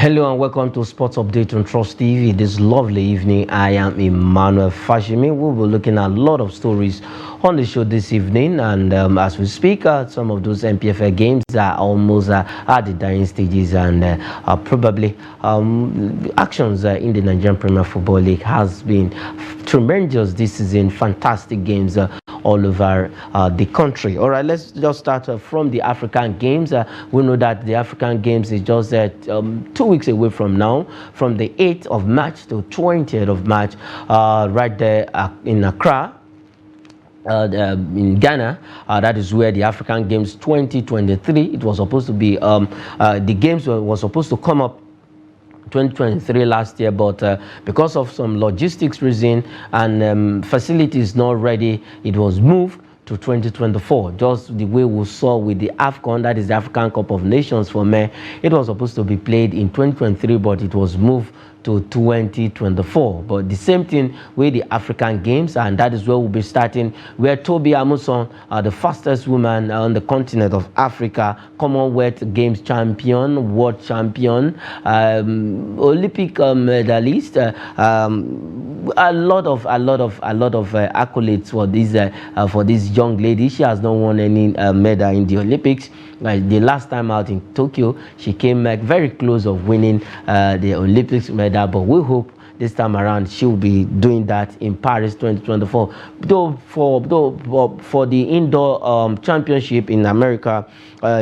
Hello and welcome to Sports Update on Trust TV. This lovely evening, I am Emmanuel Fashimi. We'll be looking at a lot of stories on the show this evening, and as we speak, some of those MPFL games are almost at the dying stages, and probably actions in the Nigerian Premier Football League has been tremendous this season. Fantastic games all over the country. All right, let's just start from the African Games. We know that the African Games is just 2 weeks away from now, from the 8th of March to 20th of March, right there in Accra. In Ghana, that is where the African Games 2023, it was supposed to be, the games were supposed to come up 2023 last year, but because of some logistics reason and facilities not ready, it was moved to 2024, just the way we saw with the AFCON, that is the African Cup of Nations for men. It was supposed to be played in 2023, but it was moved to 2024. But the same thing with the African Games, and that is where we'll be starting, where Tobiloba Amusan, the fastest woman on the continent of Africa, Commonwealth Games champion, world champion, Olympic medalist, a lot of accolades for this young lady. She has not won any medal in the Olympics. The last time out in Tokyo, she came back very close of winning the Olympics medal, but we hope this time around she will be doing that in Paris 2024. Though for the indoor championship in America,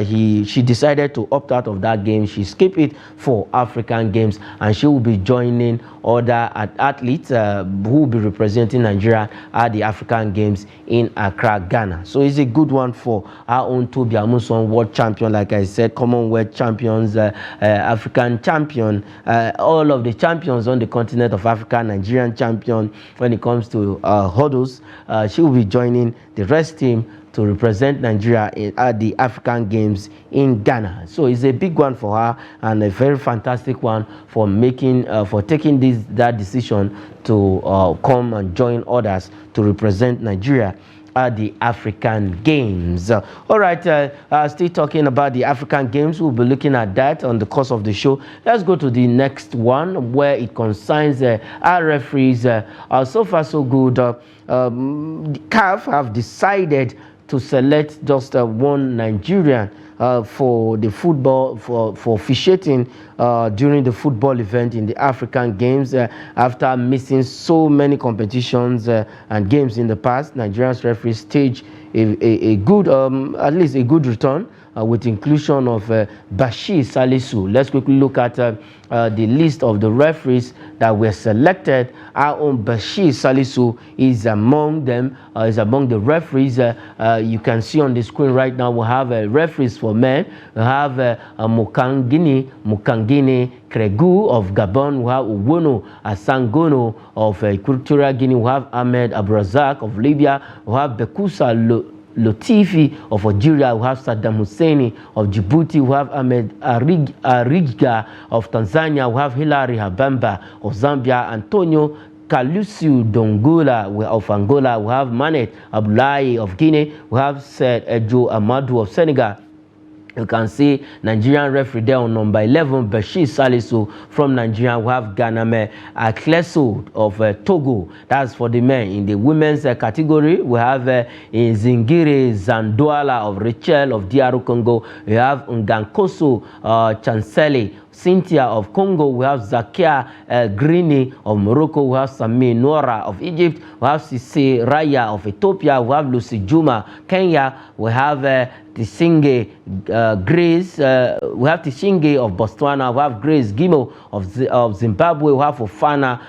she decided to opt out of that game. She skipped it for African Games, and she will be joining other athletes who will be representing Nigeria at the African Games in Accra, Ghana. So it's a good one for our own Tobiloba Amusan, world champion, like I said, Commonwealth champions, African champion, all of the champions on the continent of Africa, Nigerian champion when it comes to hurdles. She will be joining the rest team to represent Nigeria at the African Games in Ghana. So it's a big one for her, and a very fantastic one for taking that decision to come and join others to represent Nigeria at the African Games. All right, still talking about the African Games, we'll be looking at that on the course of the show. Let's go to the next one, where it concerns our referees. So far so good. CAF have decided to select just one Nigerian for the football, for officiating during the football event in the African Games. After missing so many competitions and games in the past, Nigeria's referees staged a good, at least a good return with inclusion of Bashir Salisu. Let's quickly look at the list of the referees that were selected. Our own Bashir Salisu is among them, is among the referees. You can see on the screen right now, we have referees for men. We have Mukangini Kregu of Gabon. We have Uwono Asangono of Equatorial Guinea. We have Ahmed Abrazak of Libya. We have Bekusa Latifi of Algeria. We have Saddam Husseini of Djibouti. We have Ahmed Arigga of Tanzania. We have Hilary Habamba of Zambia. Antonio Kalusiu Dongola of Angola. We have Manet Abdullahi of Guinea. We have Said Ejo Amadou of Senegal. You can see Nigerian referee there on number 11, Bashir Salisu from Nigeria. We have Ganame Akleso of Togo. That's for the men. In the women's category, we have Zingiri Zandoala of Rachel of DR Congo. We have Ngankoso Chanceli Cynthia of Congo. We have Zakia Grini of Morocco. We have Sami Nora of Egypt. We have Sisi Raya of Ethiopia. We have Lucy Juma, Kenya. We have Tisinge Grace. We have Tishinge of Botswana. We have Grace Gimo of Zimbabwe. We have Ofana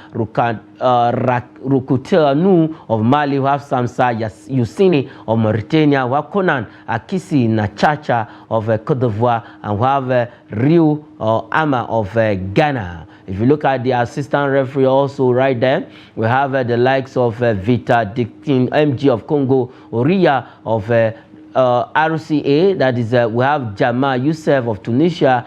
Rukutanu of Mali. We have Samsa Yusini of Mauritania. We have Conan Akisi Nachacha of Cote d'Ivoire. And we have Rio Ama of Ghana. If you look at the assistant referee also right there, we have the likes of Vita Dictin MG of Congo, Oria of RCA, that is, we have Jamal Youssef of Tunisia,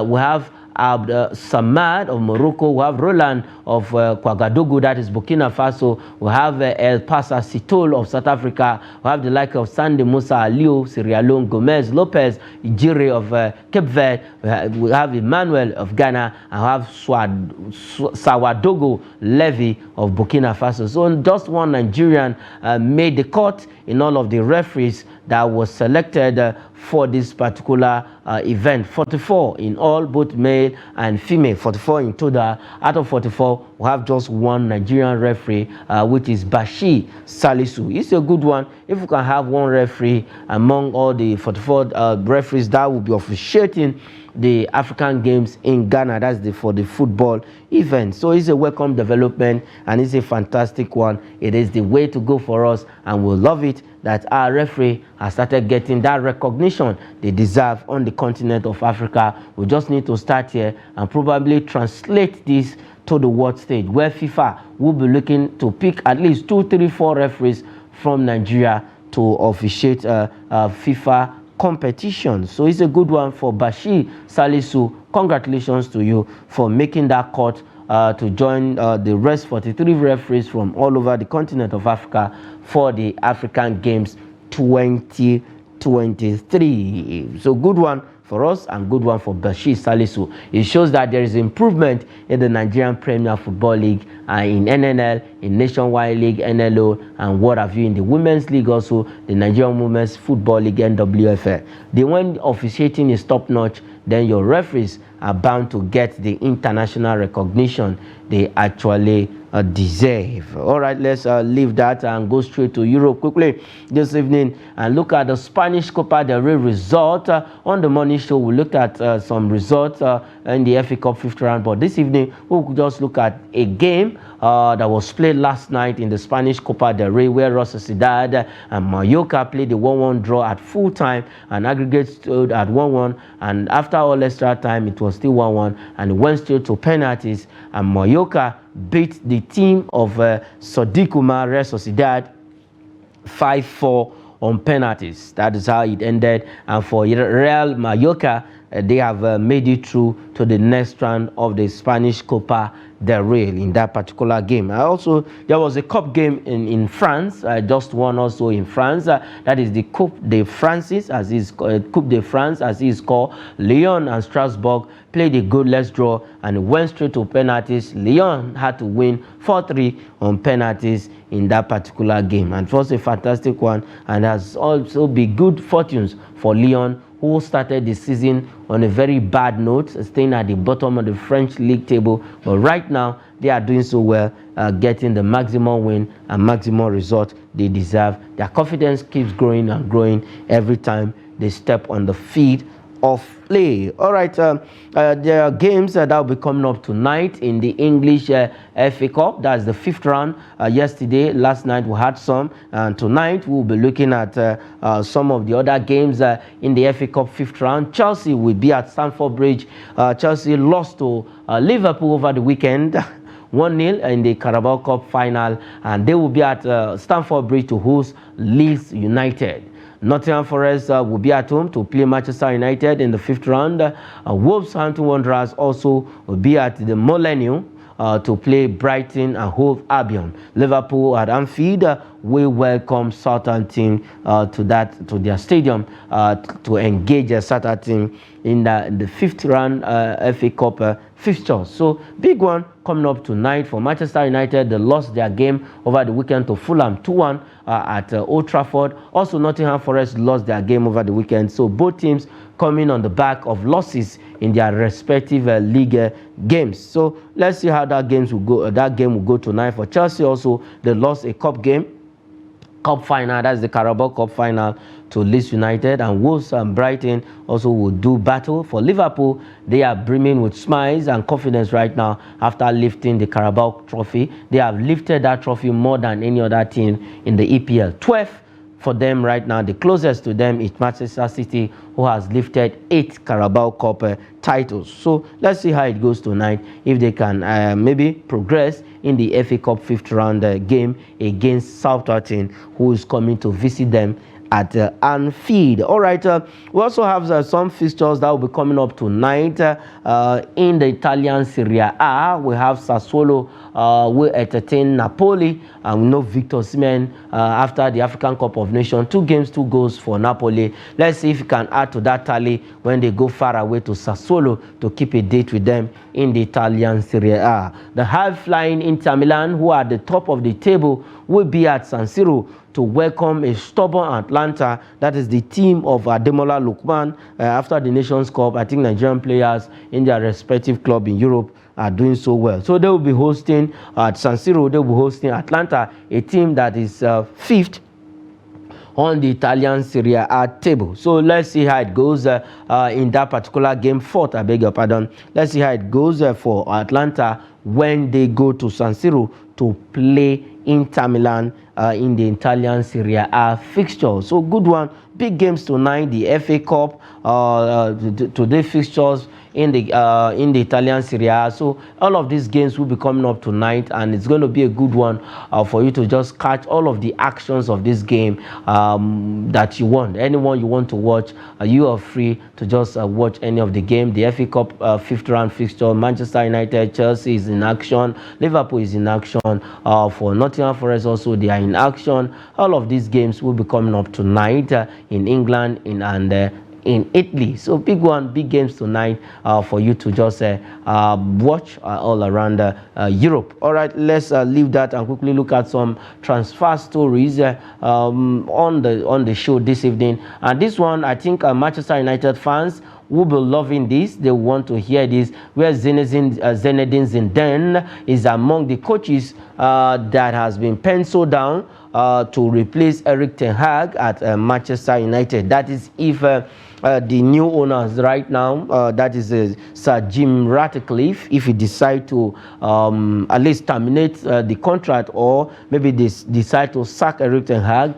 we have Abd Samad of Morocco. We have Roland of Ouagadougou, that is Burkina Faso. We have El Pasa Sitol of South Africa. We have the like of Sande Musa Aliou, Sierra Leone, Gomez Lopez Ijire of Cape Verde. We have Emmanuel of Ghana, and we have Sawadogo Levy of Burkina Faso. So just one Nigerian made the cut in all of the referees that was selected for this particular event. 44 in all, both male and female. 44 in total. Out of 44, we have just one Nigerian referee, which is Bashir Salisu. It's a good one. If we can have one referee among all the 44 referees that will be officiating the African Games in Ghana, that's for the football event. So it's a welcome development, and it's a fantastic one. It is the way to go for us, and we'll love it that our referee has started getting that recognition they deserve on the continent of Africa. We just need to start here and probably translate this to the world stage, where FIFA will be looking to pick at least 2, 3, 4 referees from Nigeria to officiate FIFA competition. So it's a good one for Bashir Salisu. Congratulations to you for making that cut to join the rest 43 referees from all over the continent of Africa for the African Games 2023. So good one for us and good one for Bashir Salisu. It shows that there is improvement in the Nigerian Premier Football League, in NNL, in Nationwide League, NLO, and what have you, in the Women's League also, the Nigerian Women's Football League, NWFL. When officiating is top-notch, then your referees are bound to get the international recognition they actually deserve. All right, let's leave that and go straight to Europe quickly this evening and look at the Spanish Copa del Rey result. On the morning show, we looked at some results in the FA Cup 5th round, but this evening we'll just look at a game that was played last night in the Spanish Copa del Rey, where Real Sociedad and Mallorca played the 1-1 draw at full time, and aggregate stood at 1-1, and after all extra time it was still 1-1, and it went straight to penalties, and Mallorca beat the team of Sadiq Umar, Real Sociedad, 5-4 on penalties. That is how it ended. And for Real Mallorca, they have made it through to the next round of the Spanish Copa del Rey in that particular game. Also, there was a cup game in France, just one also in France. That is the Coupe de France, as is Coupe de France, as is called. Lyon and Strasbourg played a goalless draw and went straight to penalties. Lyon had to win 4-3 on penalties in that particular game, and it was a fantastic one, and has also been good fortunes for Lyon, who started the season on a very bad note, staying at the bottom of the French league table. But right now, they are doing so well, getting the maximum win and maximum result they deserve. Their confidence keeps growing and growing every time they step on the field of play. All right, there are games that will be coming up tonight in the English FA Cup. That's the 5th round. Last night we had some, and tonight we'll be looking at some of the other games in the FA Cup 5th round. Chelsea will be at Stamford Bridge. Chelsea lost to Liverpool over the weekend. 1-0 in the Carabao Cup final, and they will be at Stamford Bridge to host Leeds United. Nottingham Forest will be at home to play Manchester United in the 5th round. Wolverhampton Wanderers also will be at the Molineux to play Brighton and Hove Albion. Liverpool at Anfield will welcome Southampton to their stadium to engage Southampton in the 5th round FA Cup fixture. So big one coming up tonight for Manchester United. They lost their game over the weekend to Fulham 2-1 at Old Trafford. Also, Nottingham Forest lost their game over the weekend. So both teams coming on the back of losses in their respective league games. So let's see how that game will go tonight. For Chelsea also, they lost a cup final, that's the Carabao Cup final, to Leeds United, and Wolves and Brighton also will do battle. For Liverpool, they are brimming with smiles and confidence right now after lifting the Carabao Trophy. They have lifted that trophy more than any other team in the EPL. 12 for them right now. The closest to them is Manchester City, who has lifted 8 Carabao Cup titles. So let's see how it goes tonight, if they can maybe progress in the FA Cup 5th round game against Southampton, who is coming to visit them at Anfield. All right, we also have some fixtures that will be coming up tonight in the Italian Serie A. We have Sassuolo will entertain Napoli, and we know Victor Osimhen after the African Cup of Nations, 2 games, 2 goals for Napoli. Let's see if he can add to that tally when they go far away to Sassuolo to keep a date with them in the Italian Serie A. The high-flying Inter Milan, who are at the top of the table, will be at San Siro to welcome a stubborn Atlanta. That is the team of Ademola Lookman. After the Nations Cup, I think Nigerian players in their respective club in Europe are doing so well. So they will be hosting at San Siro, they will be hosting Atlanta, a team that is 5th on the Italian Serie A table. So let's see how it goes in that particular game. 4th, I beg your pardon. Let's see how it goes for Atlanta when they go to San Siro to play Inter Milan in the Italian Serie A fixture. So good one. Big games tonight. The FA Cup, today fixtures in the Italian Serie A. So all of these games will be coming up tonight, and it's going to be a good one for you to just catch all of the actions of this game that you want. Anyone you want to watch, you are free to just watch any of the game. The FA Cup 5th round fixture, Manchester United, Chelsea is in action, Liverpool is in action, for Nottingham Forest also they are in action. All of these games will be coming up tonight in England in Italy. So big one, big games tonight for you to just watch all around Europe. All right, let's leave that and quickly look at some transfer stories on the show this evening. And this one, I think Manchester United fans will be loving this. They want to hear this, where Zinedine Zidane is among the coaches that has been penciled down to replace Erik ten Hag at Manchester United. That is if the new owners right now, that is Sir Jim Ratcliffe, if he decide to at least terminate the contract, or maybe they decide to sack Erik ten Hag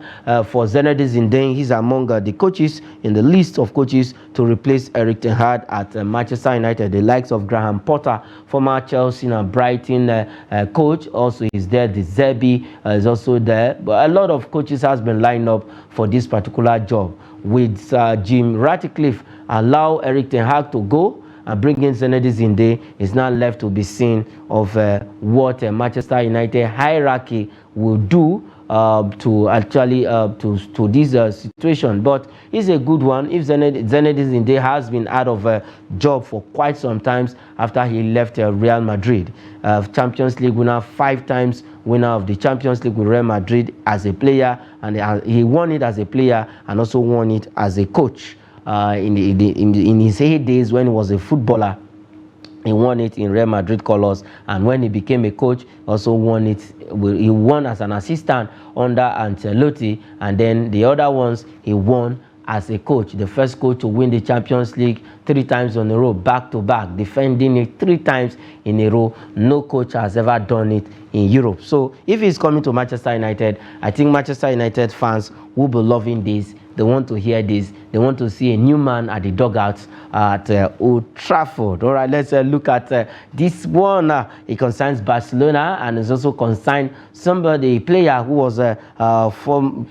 for Zinedine Zidane. He's among the coaches in the list of coaches to replace Erik ten Hag at Manchester United. The likes of Graham Potter, former Chelsea and Brighton coach, also is there. The Zerbi is also there. But a lot of coaches has been lined up for this particular job. With Jim Ratcliffe allow Erik ten Hag to go and bring in Zinedine Zidane, is now left to be seen of what Manchester United hierarchy will do to actually to this situation. But it's a good one. If Zinedine Zidane has been out of a job for quite some time after he left Real Madrid, Champions League winner, 5 times winner of the Champions League with Real Madrid as a player, and he won it as a player and also won it as a coach in his heydays when he was a footballer. He won it in Real Madrid colors, and when he became a coach, also won it. He won as an assistant under Ancelotti, and then the other ones he won as a coach. The first coach to win the Champions League 3 times in a row, back to back, defending it 3 times in a row. No coach has ever done it in Europe. So if he's coming to Manchester United, I think Manchester United fans will be loving this. They want to hear this. They want to see a new man at the dugouts at Old Trafford. All right, let's look at this one. It concerns Barcelona, and it's also concerned somebody, a player who was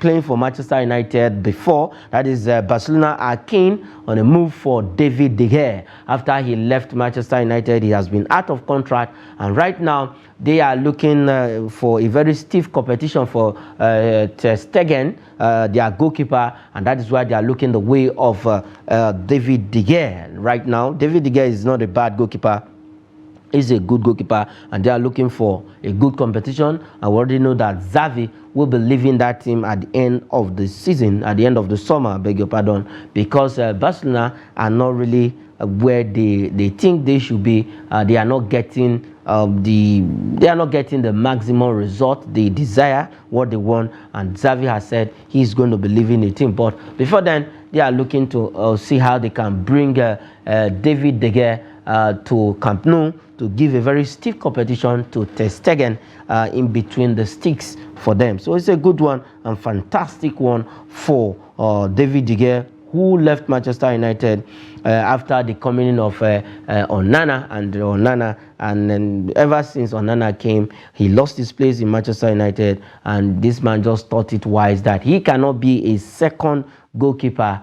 playing for Manchester United before. That is Barcelona are keen on a move for David De Gea. After he left Manchester United, he has been out of contract, and right now they are looking for a very stiff competition for Ter Stegen, their goalkeeper, and that is why they are looking the way of David De Gea right now. David De Gea is not a bad goalkeeper. He's a good goalkeeper, and they are looking for a good competition. And we already know that Xavi will be leaving that team at the end of the season, at the end of the summer, I beg your pardon, because Barcelona are not really where they think they should be. They are not getting the maximum result they desire, what they want, and Xavi has said he's going to be leaving the team. But before then, they are looking to see how they can bring David De Gea to Camp Nou to give a very stiff competition to Ter Stegen in between the sticks for them. So it's a good one and fantastic one for David De Gea, who left Manchester United after the coming in of Onana, and then ever since Onana came, he lost his place in Manchester United, and this man just thought it wise that he cannot be a second goalkeeper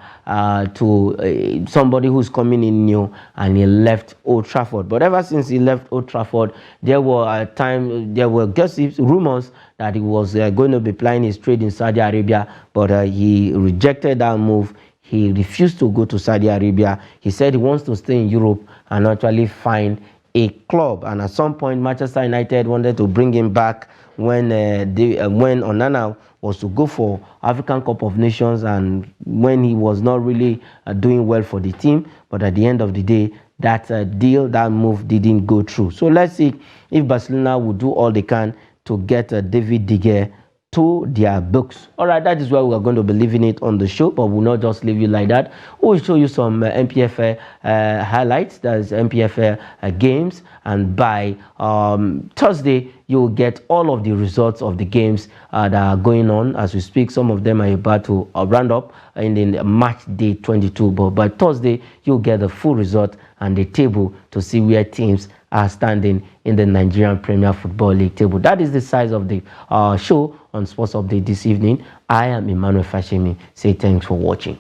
to somebody who's coming in new, and he left Old Trafford. But ever since he left Old Trafford, there were gossip rumors that he was going to be plying his trade in Saudi Arabia, but he rejected that move. He refused to go to Saudi Arabia. He said he wants to stay in Europe and actually find a club. And at some point, Manchester United wanted to bring him back when Onana was to go for African Cup of Nations, and when he was not really doing well for the team. But at the end of the day, that that move didn't go through. So let's see if Barcelona will do all they can to get David De Gea to their books. All right, that is why we are going to be leaving it on the show, but we'll not just leave you like that. We'll show you some MPFL highlights, that's MPFL games, and by Thursday you'll get all of the results of the games that are going on as we speak. Some of them are about to round up in the match day 22, but by Thursday you'll get the full result and the table to see where teams are standing in the Nigerian Premier Football League table. That is the size of the show on Sports Update this evening. I am Emmanuel Fashemi. Say thanks for watching.